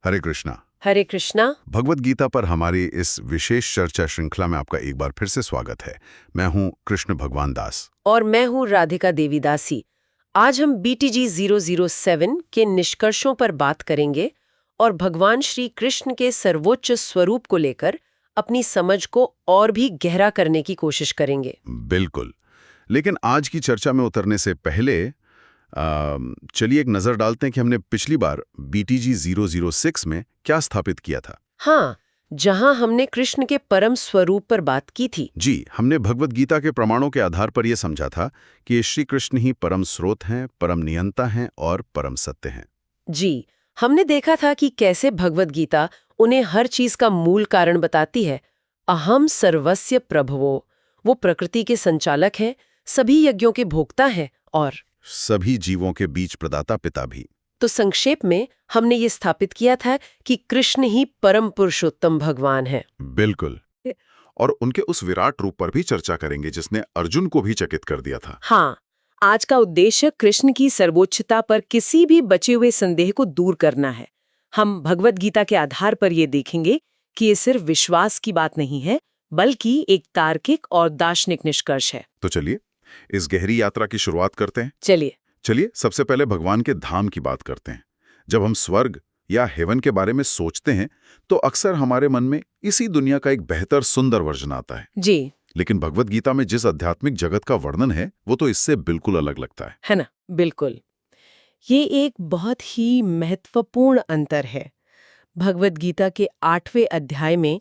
हरे कृष्णा। हरे कृष्णा। भगवत गीता पर हमारी इस विशेष चर्चा श्रृंखला में आपका एक बार फिर से स्वागत है। मैं हूं कृष्ण भगवान दास और मैं हूं राधिका देवी दासी। आज हम BTG 007 के निष्कर्षों पर बात करेंगे और भगवान श्री कृष्ण के सर्वोच्च स्वरूप को लेकर अपनी समझ को और भी गहरा करने की कोशिश करेंगे। बिल्कुल। लेकिन आज की चर्चा में उतरने से पहले चलिए एक नजर डालते हैं कि हमने पिछली बार BTG 006 में क्या स्थापित किया था। हाँ, जहां हमने कृष्ण के परम स्वरूप पर बात की थी। जी, हमने भगवत गीता के प्रमाणों के आधार पर यह समझा था कि श्री कृष्ण ही परम स्रोत हैं, परम नियंता हैं और परम सत्य हैं। जी, हमने देखा था कि कैसे भगवत गीता उन्हें हर चीज का मूल कारण बताती है। अहम सर्वस्य प्रभवो, वो प्रकृति के संचालक हैं, सभी यज्ञों के भोक्ता हैं और सभी जीवों के बीच प्रदाता पिता भी। तो संक्षेप में हमने ये स्थापित किया था कि कृष्ण ही परम पुरुषोत्तम भगवान है। बिल्कुल। और उनके उस विराट रूप पर भी चर्चा करेंगे जिसने अर्जुन को भी चकित कर दिया था। हाँ, आज का उद्देश्य कृष्ण की सर्वोच्चता पर किसी भी बचे हुए संदेह को दूर करना है। हम भगवत गीता के आधार पर ये देखेंगे कि ये सिर्फ विश्वास की बात नहीं है, बल्कि एक तार्किक और दार्शनिक निष्कर्ष है। तो चलिए इस गहरी यात्रा की शुरुआत करते हैं। चलिए सबसे पहले भगवान के धाम की बात करते हैं। जब हम स्वर्ग या हेवन के बारे में सोचते हैं तो अक्सर हमारे मन में इसी दुनिया का एक बेहतर सुंदर वर्जन आता है। जी, लेकिन भगवत गीता में जिस आध्यात्मिक जगत का वर्णन है वो तो इससे बिल्कुल अलग लगता है ना? बिल्कुल। ये एक बहुत ही महत्वपूर्ण अंतर है। भगवत गीता के 8वें अध्याय में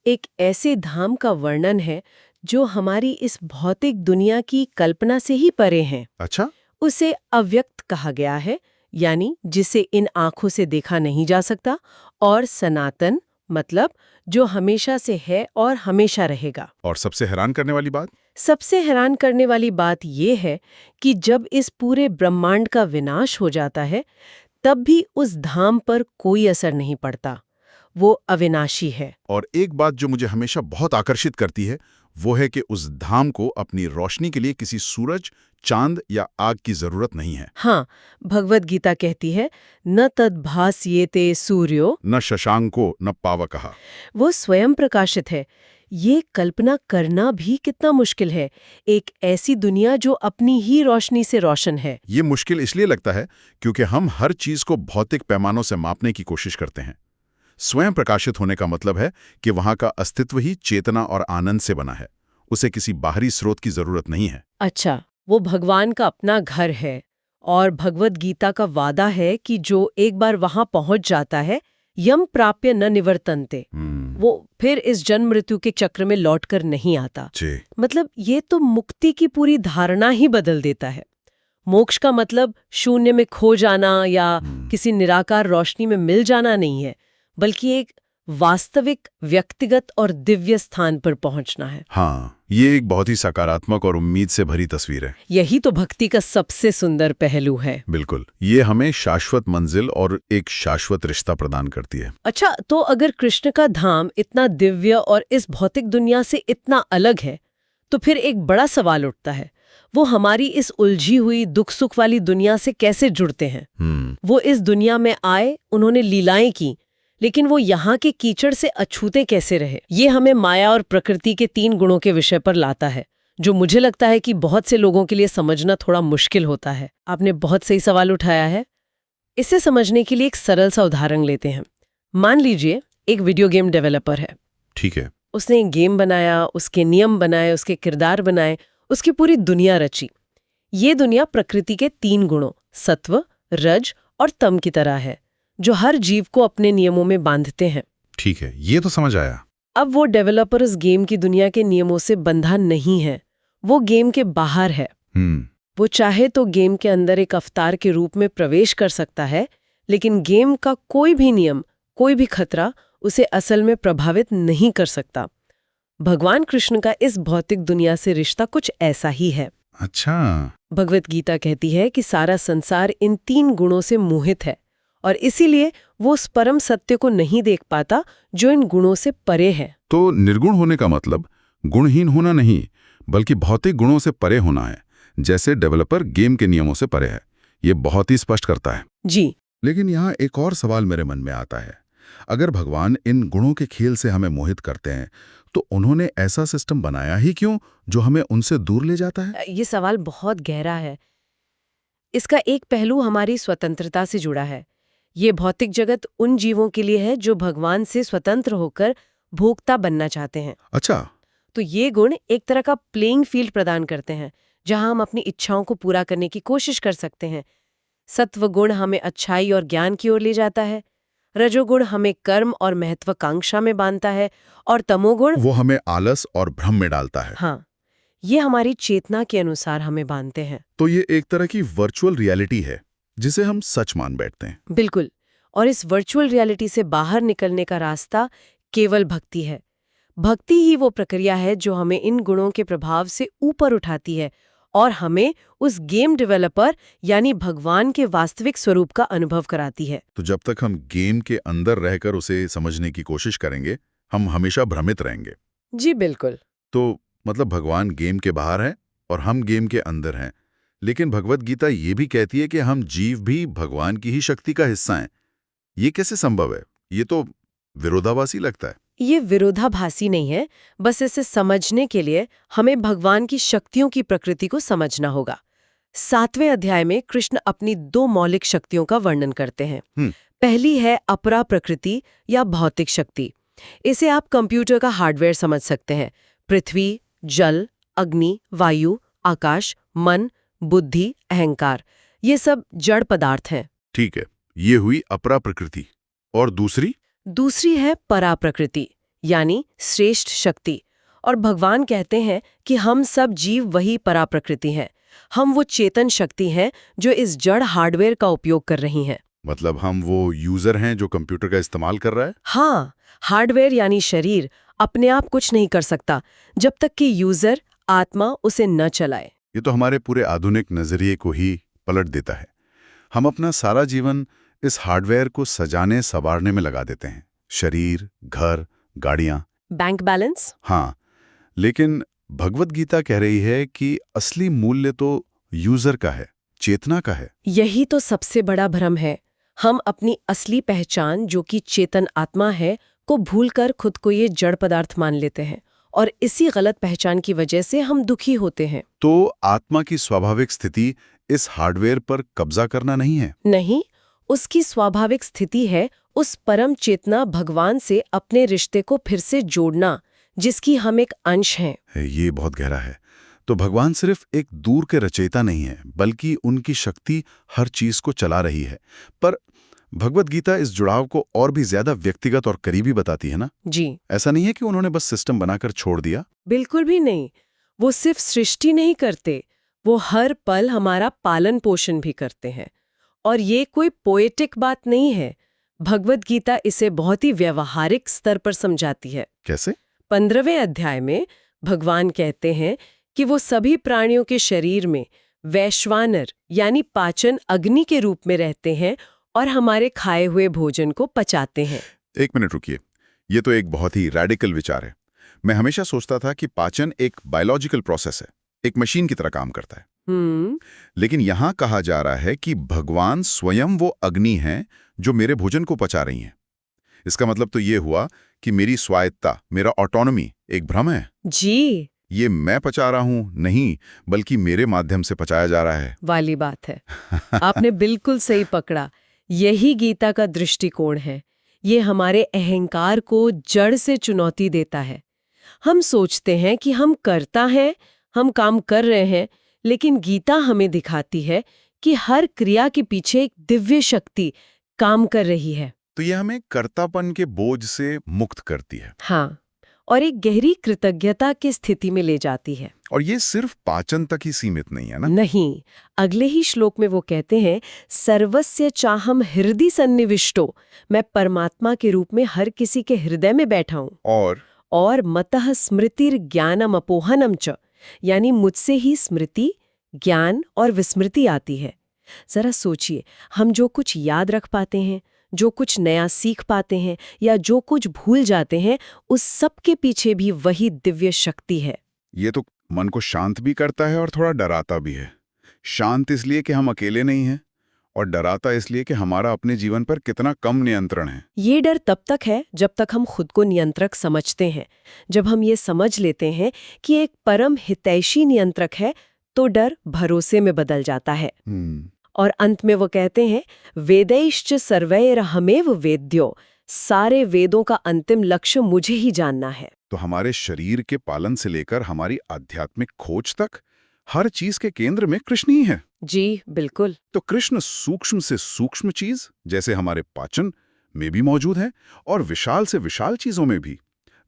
एक ऐसे धाम का वर्णन है जो हमारी इस भौतिक दुनिया की कल्पना से ही परे हैं। अच्छा? उसे अव्यक्त कहा गया है, यानी जिसे इन आंखों से देखा नहीं जा सकता, और सनातन मतलब जो हमेशा से है और हमेशा रहेगा। और सबसे हैरान करने वाली बात ये है कि जब इस पूरे ब्रह्मांड का विनाश हो जाता है तब भी उस धाम पर कोई असर नहीं पड़ता। वो अविनाशी है। और एक बात जो मुझे हमेशा बहुत आकर्षित करती है वो है कि उस धाम को अपनी रोशनी के लिए किसी सूरज, चांद या आग की जरूरत नहीं है। हाँ, भगवत गीता कहती है न तद्भास्येते सूर्यो न शशांको न पावकः। वो स्वयं प्रकाशित है। ये कल्पना करना भी कितना मुश्किल है, एक ऐसी दुनिया जो अपनी ही रोशनी से रोशन है। ये मुश्किल इसलिए लगता है क्योंकि हम हर चीज को भौतिक पैमानों से मापने की कोशिश करते हैं। स्वयं प्रकाशित होने का मतलब है कि वहां का अस्तित्व ही चेतना और आनंद से बना है, उसे किसी बाहरी स्रोत की जरूरत नहीं है। अच्छा, वो भगवान का अपना घर है और भगवत गीता का वादा है कि जो एक बार वहां पहुंच जाता है यम प्राप्य न निवर्तन्ते, वो फिर इस जन्म मृत्यु के चक्र में लौटकर नहीं आता। मतलब ये तो मुक्ति की पूरी धारणा ही बदल देता है। मोक्ष का मतलब शून्य में खो जाना या किसी निराकार रोशनी में मिल जाना नहीं है, बल्कि एक वास्तविक, व्यक्तिगत और दिव्य स्थान पर पहुंचना है। हाँ, ये एक बहुत ही सकारात्मक और उम्मीद से भरी तस्वीर है। यही तो भक्ति का सबसे सुंदर पहलू है। बिल्कुल, ये हमें शाश्वत मंजिल और एक शाश्वत रिश्ता प्रदान करती है। अच्छा, तो अगर कृष्ण का धाम इतना दिव्य और इस भौतिक दुनिया से इतना अलग है, तो फिर एक बड़ा सवाल उठता है, वो हमारी इस उलझी हुई दुख सुख वाली दुनिया से कैसे जुड़ते हैं? वो इस दुनिया में आए, उन्होंने लीलाएं की, लेकिन वो यहाँ के कीचड़ से अछूते कैसे रहे? ये हमें माया और प्रकृति के 3 गुणों के विषय पर लाता है, जो मुझे लगता है कि बहुत से लोगों के लिए समझना थोड़ा मुश्किल होता है। आपने बहुत सही सवाल उठाया है। इसे समझने के लिए एक सरल सा उदाहरण लेते हैं। मान लीजिए एक वीडियो गेम डेवलपर है। ठीक है। उसने एक गेम बनाया, उसके नियम बनाए, उसके किरदार बनाए, उसकी पूरी दुनिया रची। ये दुनिया प्रकृति के 3 गुणों सत्व, रज और तम की तरह है, जो हर जीव को अपने नियमों में बांधते हैं। ठीक है, ये तो समझ आया। अब वो डेवलपर उस गेम की दुनिया के नियमों से बंधा नहीं है, वो गेम के बाहर है। वो चाहे तो गेम के अंदर एक अवतार के रूप में प्रवेश कर सकता है, लेकिन गेम का कोई भी नियम, कोई भी खतरा उसे असल में प्रभावित नहीं कर सकता। भगवान कृष्ण का इस भौतिक दुनिया से रिश्ता कुछ ऐसा ही है। अच्छा। भगवत गीता कहती है कि सारा संसार इन 3 गुणों से मोहित है और इसीलिए वो उस परम सत्य को नहीं देख पाता जो इन गुणों से परे है। तो निर्गुण होने का मतलब गुणहीन होना नहीं, बल्कि भौतिक गुणों से परे होना है, जैसे डेवलपर गेम के नियमों से परे है। ये बहुत ही स्पष्ट करता है। जी। लेकिन यहाँ एक और सवाल मेरे मन में आता है। अगर भगवान इन गुणों के खेल से हमें मोहित करते हैं, तो उन्होंने ऐसा सिस्टम बनाया ही क्यों जो हमें उनसे दूर ले जाता है? ये सवाल बहुत गहरा है। इसका एक पहलू हमारी स्वतंत्रता से जुड़ा है। ये भौतिक जगत उन जीवों के लिए है जो भगवान से स्वतंत्र होकर भोक्ता बनना चाहते हैं। अच्छा। तो ये गुण एक तरह का प्लेइंग फील्ड प्रदान करते हैं, जहां हम अपनी इच्छाओं को पूरा करने की कोशिश कर सकते हैं। सत्व गुण हमें अच्छाई और ज्ञान की ओर ले जाता है, रजोगुण हमें कर्म और महत्वाकांक्षा में बांधता है, और तमोगुण वो हमें आलस और भ्रम में डालता है। हाँ, ये हमारी चेतना के अनुसार हमें बांधते हैं। तो ये एक तरह की वर्चुअल रियलिटी है जिसे हम सच मान बैठते हैं। बिल्कुल। और इस वर्चुअल रियलिटी से बाहर निकलने का रास्ता केवल भक्ति है। भक्ति ही वो प्रक्रिया है जो हमें इन गुणों के प्रभाव से ऊपर उठाती है और हमें उस गेम डेवलपर यानी भगवान के वास्तविक स्वरूप का अनुभव कराती है। तो जब तक हम गेम के अंदर रहकर उसे समझने की कोशिश करेंगे, हम हमेशा भ्रमित रहेंगे। जी बिल्कुल। तो मतलब भगवान गेम के बाहर है और हम गेम के अंदर हैं। लेकिन भगवत गीता ये भी कहती है कि हम जीव भी भगवान की ही शक्ति का हिस्सा हैं। ये कैसे संभव है? ये तो विरोधाभासी लगता है। ये विरोधाभासी नहीं है, बस इसे समझने के लिए हमें भगवान की शक्तियों की प्रकृति को समझना होगा। 7वें अध्याय में कृष्ण अपनी 2 मौलिक शक्तियों का वर्णन करते हैं। पहली है अपरा प्रकृति या भौतिक शक्ति। इसे आप कंप्यूटर का हार्डवेयर समझ सकते हैं। पृथ्वी, जल, अग्नि, वायु, आकाश, मन, बुद्धि, अहंकार, ये सब जड़ पदार्थ हैं। ठीक है, ये हुई अपरा प्रकृति। और दूसरी है परा प्रकृति यानी श्रेष्ठ शक्ति। और भगवान कहते हैं कि हम सब जीव वही परा प्रकृति हैं। हम वो चेतन शक्ति हैं जो इस जड़ हार्डवेयर का उपयोग कर रही हैं। मतलब हम वो यूजर हैं जो कंप्यूटर का इस्तेमाल कर रहा है? हाँ, हार्डवेयर यानी शरीर अपने आप कुछ नहीं कर सकता जब तक कि यूजर आत्मा उसे न चलाए। ये तो हमारे पूरे आधुनिक नजरिए को ही पलट देता है। हम अपना सारा जीवन इस हार्डवेयर को सजाने संवारने में लगा देते हैं। शरीर, घर, गाड़ियां, बैंक बैलेंस। हाँ, लेकिन भगवत गीता कह रही है कि असली मूल्य तो यूजर का है, चेतना का है। यही तो सबसे बड़ा भ्रम है। हम अपनी असली पहचान जो कि चेतन आत्मा है को भूलकर खुद को ये जड़ पदार्थ मान लेते हैं, और इसी गलत पहचान की वजह से हम दुखी होते हैं। तो आत्मा की स्वाभाविक स्थिति इस हार्डवेयर पर कब्जा करना नहीं है? नहीं, उसकी स्वाभाविक स्थिति है उस परम चेतना भगवान से अपने रिश्ते को फिर से जोड़ना, जिसकी हम एक अंश हैं। ये बहुत गहरा है। तो भगवान सिर्फ एक दूर के रचयिता नहीं है, बल्कि उनकी शक्ति हर चीज को चला रही है। पर भगवत गीता इस जुड़ाव को और भी ज्यादा व्यक्तिगत और करीबी बताती है ना? जी। ऐसा नहीं है कि उन्होंने बस सिस्टम बनाकर छोड़ दिया। बिल्कुल भी नहीं। वो सिर्फ सृष्टि नहीं करते, वो हर पल हमारा पालन पोषण भी करते हैं। और ये कोई पोएटिक बात नहीं है। भगवत गीता इसे बहुत ही व्यवहारिक स्तर पर समझाती है। कैसे? 15वें अध्याय में भगवान कहते हैं कि वो सभी प्राणियों के शरीर में वैश्वानर यानी पाचन अग्नि के रूप में रहते हैं और हमारे खाए हुए भोजन को पचाते हैं। एक मिनट रुकिए, ये तो एक बहुत ही रैडिकल विचार है। मैं हमेशा सोचता था कि पाचन एक बायोलॉजिकल प्रोसेस है, एक मशीन की तरह काम करता है। लेकिन यहां कहा जा रहा है कि भगवान स्वयं वो अग्नि हैं जो मेरे भोजन को पचा रही हैं। इसका मतलब तो ये हुआ कि मेरी स्वायत्ता, मेरा ऑटोनॉमी एक भ्रम है। जी, ये मैं पचा रहा हूं नहीं, बल्कि मेरे माध्यम से पचाया जा रहा है वाली बात है। आपने बिल्कुल सही पकड़ा। यही गीता का दृष्टिकोण है। ये हमारे अहंकार को जड़ से चुनौती देता है। हम सोचते हैं कि हम कर्ता हैं, हम काम कर रहे हैं, लेकिन गीता हमें दिखाती है कि हर क्रिया के पीछे एक दिव्य शक्ति काम कर रही है। तो ये हमें कर्तापन के बोझ से मुक्त करती है। हाँ, और एक गहरी कृतज्ञता की स्थिति में ले जाती है। और ये सिर्फ पाचन तक ही सीमित नहीं है ना? नहीं, अगले ही श्लोक में वो कहते हैं, सर्वस्य चाहम हृदि सन्निविष्टो, मैं परमात्मा के रूप में हर किसी के हृदय में बैठा हूं। और मतः स्मृतिर ज्ञानम अपोहनम च, यानी मुझसे ही स्मृति, ज्ञान और विस्मृति आती है। जरा सोचिए, हम जो कुछ याद रख पाते हैं, जो कुछ नया सीख पाते हैं या जो कुछ भूल जाते हैं, उस सब के पीछे भी वही दिव्य शक्ति है। ये तो मन को शांत भी करता है और थोड़ा डराता भी है। शांत इसलिए कि हम अकेले नहीं हैं, और डराता इसलिए कि हमारा अपने जीवन पर कितना कम नियंत्रण है। ये डर तब तक है जब तक हम खुद को नियंत्रक समझते हैं। जब हम ये समझ लेते हैं कि एक परम हितैषी नियंत्रक है, तो डर भरोसे में बदल जाता है। और अंत में वो कहते हैं, वेदैश्च सर्वैरहमेव वेद्यो, सारे वेदों का अंतिम लक्ष्य मुझे ही जानना है। तो हमारे शरीर के पालन से लेकर हमारी आध्यात्मिक खोज तक हर चीज के केंद्र में कृष्ण ही है। जी बिल्कुल। तो कृष्ण सूक्ष्म से सूक्ष्म चीज जैसे हमारे पाचन में भी मौजूद है और विशाल से विशाल चीजों में भी।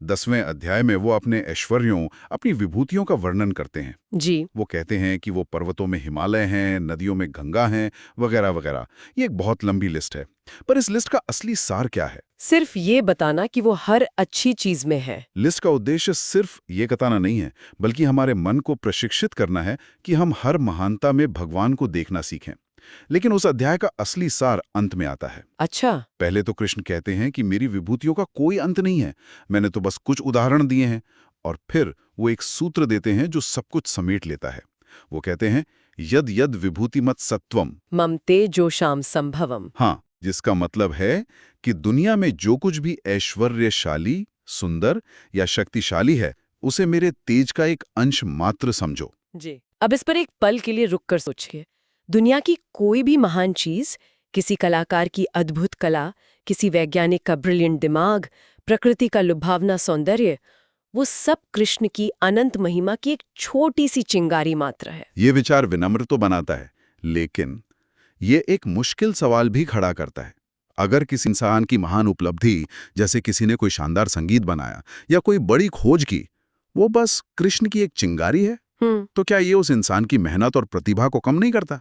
10वें अध्याय में वो अपने ऐश्वर्यों, अपनी विभूतियों का वर्णन करते हैं। जी। वो कहते हैं कि वो पर्वतों में हिमालय हैं, नदियों में गंगा हैं, वगैरह वगैरह। ये एक बहुत लंबी लिस्ट है, पर इस लिस्ट का असली सार क्या है? सिर्फ ये बताना कि वो हर अच्छी चीज में है। लिस्ट का उद्देश्य सिर्फ ये बताना नहीं है, बल्कि हमारे मन को प्रशिक्षित करना है कि हम हर महानता में भगवान को देखना सीखें। लेकिन उस अध्याय का असली सार अंत में आता है। अच्छा। पहले तो कृष्ण कहते हैं कि मेरी विभूतियों का कोई अंत नहीं है, मैंने तो बस कुछ उदाहरण दिए हैं। और फिर वो एक सूत्र देते हैं जो सब कुछ समेट लेता है। वो कहते हैं, यद यद विभूतिमत सत्वम ममते जोशाम संभवम। हाँ, जिसका मतलब है कि दुनिया में जो कुछ भी ऐश्वर्यशाली, सुंदर या शक्तिशाली है, उसे मेरे तेज का एक अंश मात्र समझो। जी। अब इस पर एक पल के लिए रुक कर सोचिए। दुनिया की कोई भी महान चीज, किसी कलाकार की अद्भुत कला, किसी वैज्ञानिक का ब्रिलियंट दिमाग, प्रकृति का लुभावना सौंदर्य, वो सब कृष्ण की अनंत महिमा की एक छोटी सी चिंगारी मात्र है। ये विचार विनम्र तो बनाता है, लेकिन ये एक मुश्किल सवाल भी खड़ा करता है। अगर किसी इंसान की महान उपलब्धि, जैसे किसी ने कोई शानदार संगीत बनाया या कोई बड़ी खोज की, वो बस कृष्ण की एक चिंगारी है, तो क्या ये उस इंसान की मेहनत और प्रतिभा को कम नहीं करता?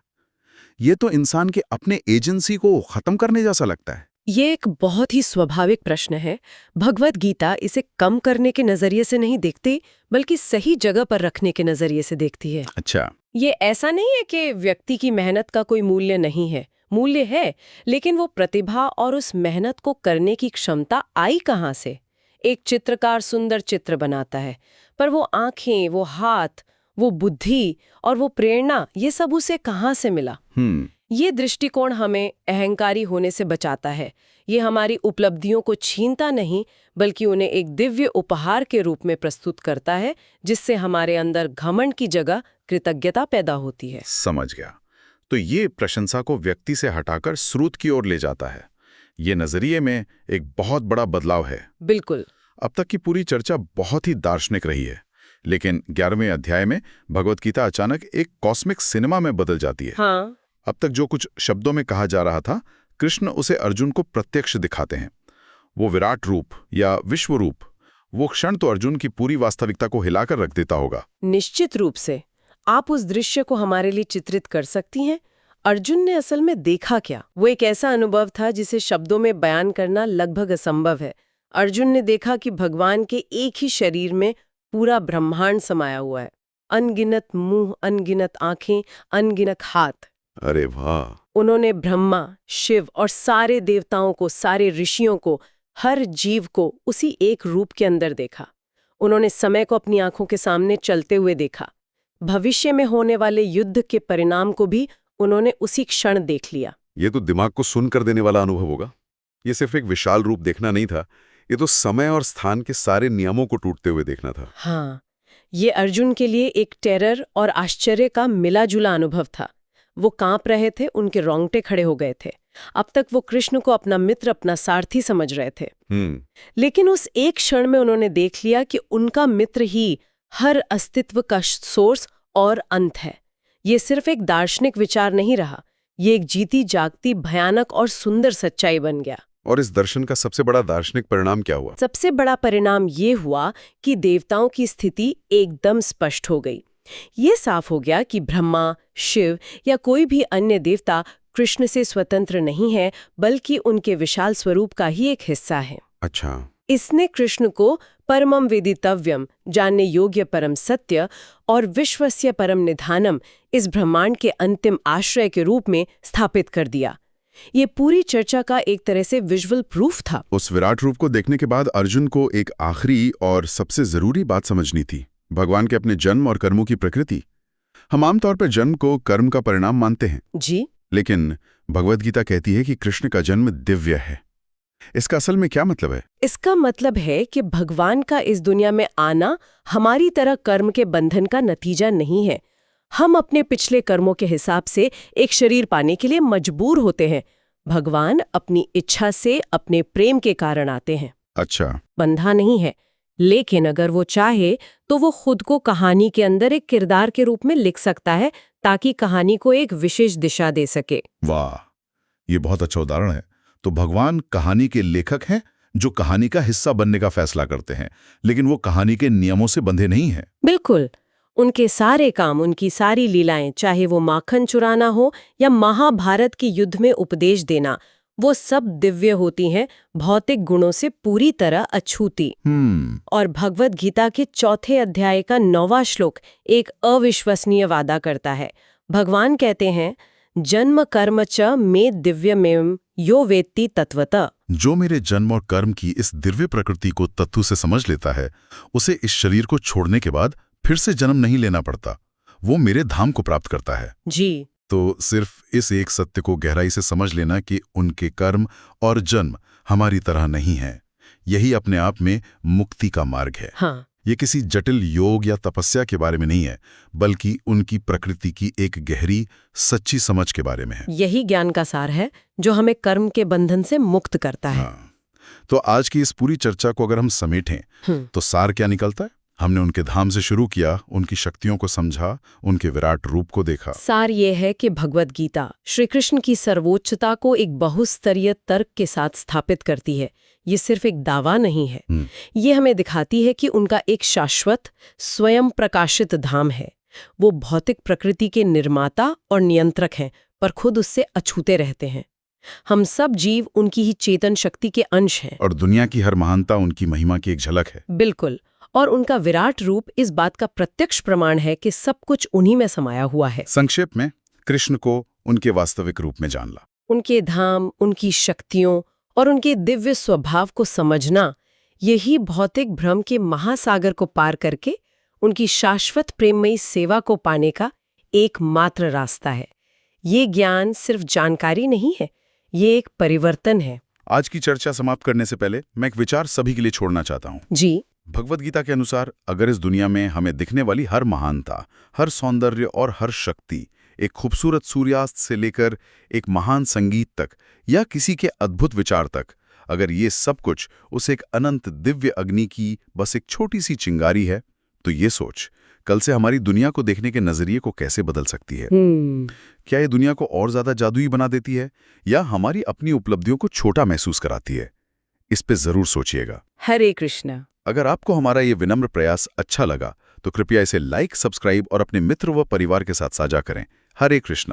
ये तो इंसान के अपने एजेंसी को खत्म करने जैसा लगता है। ये एक बहुत ही स्वाभाविक प्रश्न है। भगवत गीता इसे कम करने के नजरिए से नहीं देखती, बल्कि सही जगह पर रखने के नजरिए से देखती है। अच्छा। ये ऐसा नहीं है कि व्यक्ति की मेहनत का कोई मूल्य नहीं है, मूल्य है, लेकिन वो प्रतिभा और उस मेहनत को करने की क्षमता आई कहाँ से? एक चित्रकार सुंदर चित्र बनाता है, पर वो आंखें, वो हाथ, वो बुद्धि और वो प्रेरणा, ये सब उसे कहाँ से मिला? ये दृष्टिकोण हमें अहंकारी होने से बचाता है। ये हमारी उपलब्धियों को छीनता नहीं, बल्कि उन्हें एक दिव्य उपहार के रूप में प्रस्तुत करता है, जिससे हमारे अंदर घमंड की जगह कृतज्ञता पैदा होती है। समझ गया। तो ये प्रशंसा को व्यक्ति से हटाकर स्रोत की ओर ले जाता है। ये नजरिए में एक बहुत बड़ा बदलाव है। बिल्कुल। अब तक की पूरी चर्चा बहुत ही दार्शनिक रही है, लेकिन 11वें अध्याय में भगवत गीता अचानक एक कॉस्मिक सिनेमा में बदल जाती है। हाँ। अब तक जो कुछ शब्दों में कहा जा रहा था, कृष्ण उसे अर्जुन को प्रत्यक्ष दिखाते हैं। वो विराट रूप या विश्व रूप, वो क्षण तो अर्जुन की पूरी वास्तविकता को हिलाकर रख देता होगा। निश्चित रूप से। आप उस दृश्य को हमारे लिए चित्रित कर सकती हैं? अर्जुन ने असल में देखा क्या? वो एक ऐसा अनुभव था जिसे शब्दों में बयान करना लगभग असंभव है। अर्जुन ने देखा कि भगवान के एक ही शरीर में पूरा ब्रह्मांड समाया हुआ है। अनगिनत मुंह, अनगिनत आंखें, अनगिनत हाथ। अरे वाह! उन्होंने ब्रह्मा, शिव और सारे देवताओं को, सारे ऋषियों को, हर जीव को उसी एक रूप के अंदर देखा। उन्होंने समय को अपनी आंखों के सामने चलते हुए देखा। भविष्य में होने वाले युद्ध के परिणाम को भी उन्होंने उसी क्षण देख लिया। ये तो दिमाग को सुन कर देने वाला अनुभव होगा। ये सिर्फ एक विशाल रूप देखना नहीं था, ये तो समय और स्थान के सारे नियमों को टूटते हुए देखना था। हाँ, ये अर्जुन के लिए एक टेरर और आश्चर्य का मिला-जुला अनुभव था। वो कांप रहे थे, उनके रोंगटे खड़े हो गए थे। अब तक वो कृष्ण को अपना मित्र, अपना सारथी समझ रहे थे। लेकिन उस एक क्षण में उन्होंने देख लिया कि उनका मित्र ही हर अस्तित्व का सोर्स और अंत है। ये सिर्फ एक दार्शनिक विचार नहीं रहा, ये एक जीती जागती भयानक और सुंदर सच्चाई बन गया। और इस दर्शन का सबसे बड़ा दार्शनिक परिणाम क्या हुआ? सबसे बड़ा परिणाम ये हुआ कि देवताओं की स्थिति एकदम स्पष्ट हो गई। ये साफ हो गया कि ब्रह्मा, शिव या कोई भी अन्य देवता कृष्ण से स्वतंत्र नहीं है, बल्कि उनके विशाल स्वरूप का ही एक हिस्सा है। अच्छा। इसने कृष्ण को परमम वेदितव्यम, जानने योग्य परम सत्य और विश्वस्य परम निधानम, इस ब्रह्मांड के अंतिम आश्रय के रूप में स्थापित कर दिया। ये पूरी चर्चा का एक तरह से विजुअल प्रूफ था। उस विराट रूप को देखने के बाद अर्जुन को एक आखिरी और सबसे जरूरी बात समझनी थी, भगवान के अपने जन्म और कर्मों की प्रकृति। हम आमतौर पर जन्म को कर्म का परिणाम मानते हैं जी, लेकिन भगवद गीता कहती है कि कृष्ण का जन्म दिव्य है। इसका असल में क्या मतलब है? इसका मतलब है कि भगवान का इस दुनिया में आना हमारी तरह कर्म के बंधन का नतीजा नहीं है। हम अपने पिछले कर्मों के हिसाब से एक शरीर पाने के लिए मजबूर होते हैं। भगवान अपनी इच्छा से अपने प्रेम के कारण आते हैं। अच्छा। बंधा नहीं है, लेकिन अगर वो चाहे तो वो खुद को कहानी के अंदर एक किरदार के रूप में लिख सकता है ताकि कहानी को एक विशेष दिशा दे सके। वाह, ये बहुत अच्छा उदाहरण है। तो भगवान कहानी के लेखक हैं जो कहानी का हिस्सा बनने का फैसला करते हैं, लेकिन वो कहानी के नियमों से बंधे नहीं हैं। बिल्कुल। उनके सारे काम, उनकी सारी लीलाएं, चाहे वो माखन चुराना हो या महाभारत के युद्ध में उपदेश देना, वो सब दिव्य होती हैं, भौतिक गुणों से पूरी तरह अछूती। और भगवद गीता के 4 अध्याय का 9वां श्लोक एक अविश्वसनीय वादा करता है। भगवान कहते हैं, जन्म कर्म च मे दिव्यमेव यो वेत्ति तत्वतः। जो मेरे जन्म और कर्म की इस दिव्य प्रकृति को तत्व से समझ लेता है, उसे इस शरीर को छोड़ने के बाद फिर से जन्म नहीं लेना पड़ता। वो मेरे धाम को प्राप्त करता है। जी। तो सिर्फ इस एक सत्य को गहराई से समझ लेना कि उनके कर्म और जन्म हमारी तरह नहीं है, यही अपने आप में मुक्ति का मार्ग है। हाँ। ये किसी जटिल योग या तपस्या के बारे में नहीं है, बल्कि उनकी प्रकृति की एक गहरी सच्ची समझ के बारे में है। यही ज्ञान का सार है जो हमें कर्म के बंधन से मुक्त करता है। हाँ। तो आज की इस पूरी चर्चा को अगर हम समेटें तो सार क्या निकलता है? हमने उनके धाम से शुरू किया, उनकी शक्तियों को समझा, उनके विराट रूप को देखा। सार ये है कि भगवद गीता श्री कृष्ण की सर्वोच्चता को एक बहुस्तरीय तर्क के साथ स्थापित करती है। ये सिर्फ एक दावा नहीं है। ये हमें दिखाती है कि उनका एक शाश्वत, स्वयं प्रकाशित धाम है। वो भौतिक प्रकृति के निर्माता और नियंत्रक हैं, पर खुद उससे अछूते रहते हैं। हम सब जीव उनकी ही चेतन शक्ति के अंश हैं। और दुनिया की हर महानता उनकी महिमा की एक झलक है। बिल्कुल। और उनका विराट रूप इस बात का प्रत्यक्ष प्रमाण है कि सब कुछ उन्हीं में समाया हुआ है। संक्षेप में, कृष्ण को उनके वास्तविक रूप में जान ला। उनके धाम, उनकी शक्तियों और उनके दिव्य स्वभाव को समझना, यही भौतिक भ्रम के महासागर को पार करके उनकी शाश्वत प्रेममयी सेवा को पाने का एकमात्र रास्ता है। ये ज्ञान सिर्फ जानकारी नहीं है, ये एक परिवर्तन है। आज की चर्चा समाप्त करने से पहले मैं एक विचार सभी के लिए छोड़ना चाहता हूँ। जी। भगवद गीता के अनुसार अगर इस दुनिया में हमें दिखने वाली हर महानता, हर सौंदर्य और हर शक्ति, एक खूबसूरत सूर्यास्त से लेकर एक महान संगीत तक या किसी के अद्भुत विचार तक, अगर ये सब कुछ उस एक अनंत दिव्य अग्नि की बस एक छोटी सी चिंगारी है, तो ये सोच कल से हमारी दुनिया को देखने के नजरिए को कैसे बदल सकती है। क्या ये दुनिया को और ज्यादा जादुई बना देती है या हमारी अपनी उपलब्धियों को छोटा महसूस कराती है? इस पे जरूर सोचिएगा। हरे कृष्णा। अगर आपको हमारा ये विनम्र प्रयास अच्छा लगा तो कृपया इसे लाइक, सब्सक्राइब और अपने मित्र व परिवार के साथ साझा करें। हरे कृष्णा।